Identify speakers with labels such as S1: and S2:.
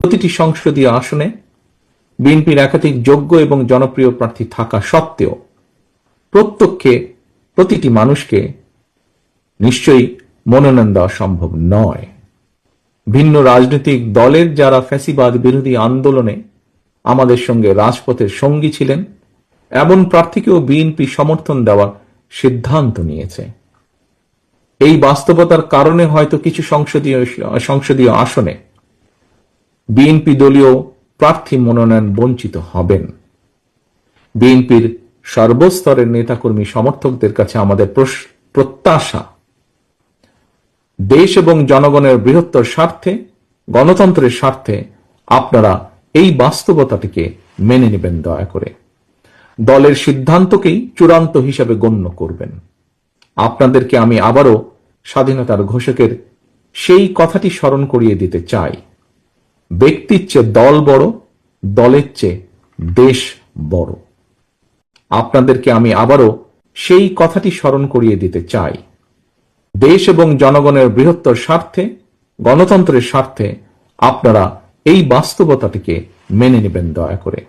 S1: প্রতিটি সংসদীয় আসনে বিএনপির একাধিক যোগ্য এবং জনপ্রিয় প্রার্থী থাকা সত্ত্বেও প্রত্যক্ষে প্রতিটি মানুষকে নিশ্চয়ই মনোনয়ন দেওয়া সম্ভব নয়। ভিন্ন রাজনৈতিক দলের যারা ফ্যাসিবাদ বিরোধী আন্দোলনে আমাদের সঙ্গে রাজপথের সঙ্গী ছিলেন, এমন প্রার্থীকেও বিএনপি সমর্থন দেওয়ার সিদ্ধান্ত নিয়েছে। এই বাস্তবতার কারণে হয়তো কিছু সংসদীয় আসনে বিএনপি দলীয় প্রার্থী মনোনয়ন বঞ্চিত হবেন। বিএনপির সর্বস্তরের নেতাকর্মী সমর্থকদের কাছে আমাদের প্রত্যাশা, দেশ এবং জনগণের বৃহত্তর স্বার্থে, গণতন্ত্রের স্বার্থে আপনারা এই বাস্তবতাটিকে মেনে নেবেন। দয়া করে দলের সিদ্ধান্তকেই চূড়ান্ত হিসাবে গণ্য করবেন। আপনাদেরকে আমি আবারও স্বাধীনতার ঘোষকের সেই কথাটি স্মরণ করিয়ে দিতে চাই, ব্যক্তির চেয়ে দল বড়, দলের চেয়ে দেশ বড়। আপনাদেরকে আমি আবারও সেই কথাটি স্মরণ করিয়ে দিতে চাই, দেশ এবং জনগণের বৃহত্তর স্বার্থে, গণতন্ত্রের স্বার্থে আপনারা এই বাস্তবতাটিকে মেনে নেবেন। দয়া করে